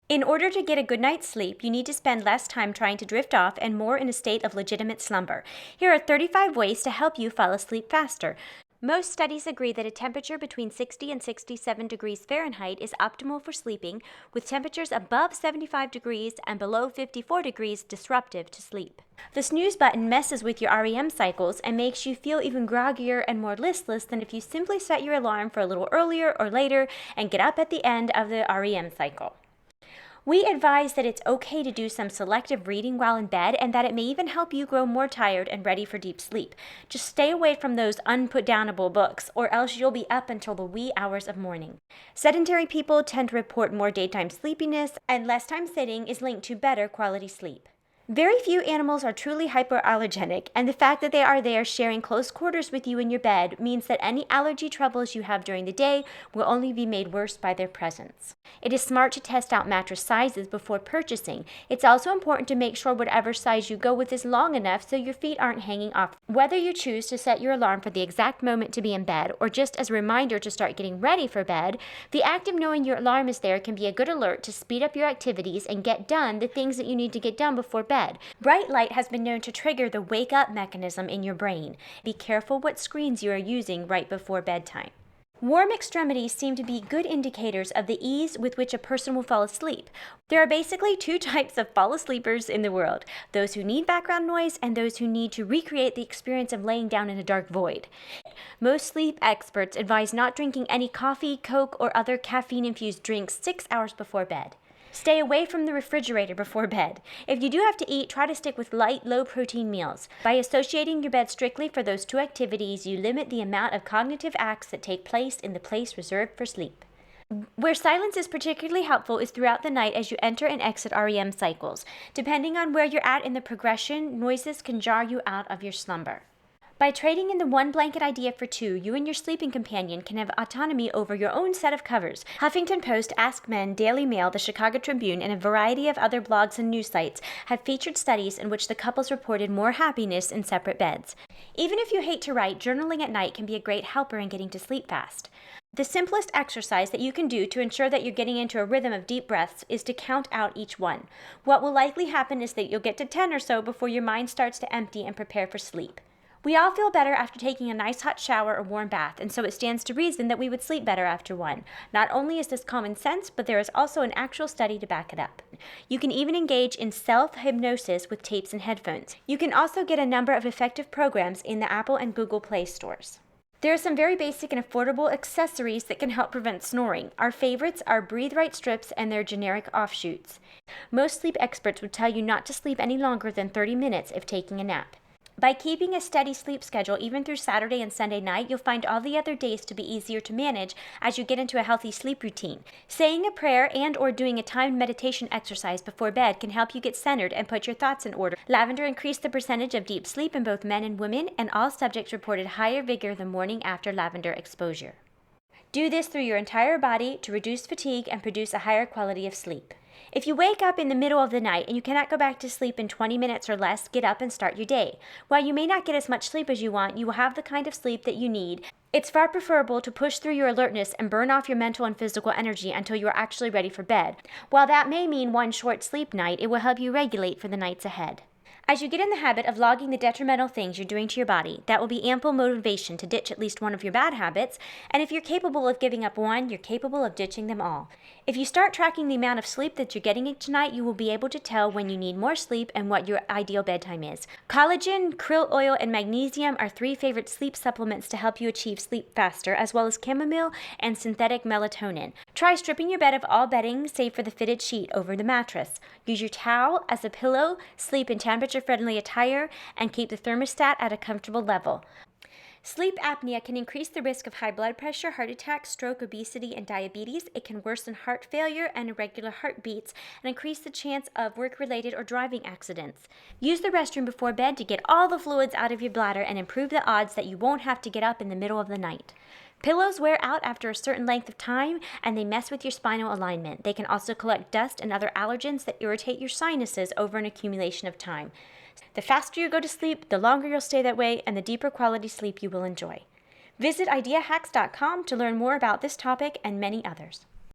In order to get a good night's sleep, you need to spend less time trying to drift off and more in a state of legitimate slumber. Here are 35 ways to help you fall asleep faster. Most studies agree that a temperature between 60 and 67 degrees Fahrenheit is optimal for sleeping, with temperatures above 75 degrees and below 54 degrees disruptive to sleep. The snooze button messes with your REM cycles and makes you feel even groggier and more listless than if you simply set your alarm for a little earlier or later and get up at the end of the REM cycle. We advise that it's okay to do some selective reading while in bed and that it may even help you grow more tired and ready for deep sleep. Just stay away from those unputdownable books or else you'll be up until the wee hours of morning. Sedentary people tend to report more daytime sleepiness, and less time sitting is linked to better quality sleep. Very few animals are truly hypoallergenic, and the fact that they are there sharing close quarters with you in your bed means that any allergy troubles you have during the day will only be made worse by their presence. It is smart to test out mattress sizes before purchasing. It's also important to make sure whatever size you go with is long enough so your feet aren't hanging off. Whether you choose to set your alarm for the exact moment to be in bed or just as a reminder to start getting ready for bed, the act of knowing your alarm is there can be a good alert to speed up your activities and get done the things that you need to get done before bed. Bright light has been known to trigger the wake-up mechanism in your brain. Be careful what screens you are using right before bedtime. Warm extremities seem to be good indicators of the ease with which a person will fall asleep. There are basically two types of fall-asleepers in the world: those who need background noise and those who need to recreate the experience of laying down in a dark void. Most sleep experts advise not drinking any coffee, Coke, or other caffeine-infused drinks 6 hours before bed. Stay away from the refrigerator before bed. If you do have to eat, try to stick with light, low-protein meals. By associating your bed strictly for those two activities, you limit the amount of cognitive acts that take place in the place reserved for sleep. Where silence is particularly helpful is throughout the night as you enter and exit REM cycles. Depending on where you're at in the progression, noises can jar you out of your slumber. By trading in the one blanket idea for two, you and your sleeping companion can have autonomy over your own set of covers. Huffington Post, Ask Men, Daily Mail, the Chicago Tribune, and a variety of other blogs and news sites have featured studies in which the couples reported more happiness in separate beds. Even if you hate to write, journaling at night can be a great helper in getting to sleep fast. The simplest exercise that you can do to ensure that you're getting into a rhythm of deep breaths is to count out each one. What will likely happen is that you'll get to 10 or so before your mind starts to empty and prepare for sleep. We all feel better after taking a nice hot shower or warm bath, and so it stands to reason that we would sleep better after one. Not only is this common sense, but there is also an actual study to back it up. You can even engage in self-hypnosis with tapes and headphones. You can also get a number of effective programs in the Apple and Google Play stores. There are some very basic and affordable accessories that can help prevent snoring. Our favorites are Breathe Right strips and their generic offshoots. Most sleep experts would tell you not to sleep any longer than 30 minutes if taking a nap. By keeping a steady sleep schedule even through Saturday and Sunday night, you'll find all the other days to be easier to manage as you get into a healthy sleep routine. Saying a prayer and or doing a timed meditation exercise before bed can help you get centered and put your thoughts in order. Lavender increased the percentage of deep sleep in both men and women, and all subjects reported higher vigor the morning after lavender exposure. Do this through your entire body to reduce fatigue and produce a higher quality of sleep. If you wake up in the middle of the night and you cannot go back to sleep in 20 minutes or less, get up and start your day. While you may not get as much sleep as you want, you will have the kind of sleep that you need. It's far preferable to push through your alertness and burn off your mental and physical energy until you are actually ready for bed. While that may mean one short sleep night, it will help you regulate for the nights ahead. As you get in the habit of logging the detrimental things you're doing to your body, that will be ample motivation to ditch at least one of your bad habits, and if you're capable of giving up one, you're capable of ditching them all. If you start tracking the amount of sleep that you're getting each night, you will be able to tell when you need more sleep and what your ideal bedtime is. Collagen, krill oil, and magnesium are 3 favorite sleep supplements to help you achieve sleep faster, as well as chamomile and synthetic melatonin. Try stripping your bed of all bedding, save for the fitted sheet over the mattress. Use your towel as a pillow, sleep in temperature-friendly attire, and keep the thermostat at a comfortable level. Sleep apnea can increase the risk of high blood pressure, heart attack, stroke, obesity, and diabetes. It can worsen heart failure and irregular heartbeats and increase the chance of work-related or driving accidents. Use the restroom before bed to get all the fluids out of your bladder and improve the odds that you won't have to get up in the middle of the night. Pillows wear out after a certain length of time, and they mess with your spinal alignment. They can also collect dust and other allergens that irritate your sinuses over an accumulation of time. The faster you go to sleep, the longer you'll stay that way, and the deeper quality sleep you will enjoy. Visit ideahacks.com to learn more about this topic and many others.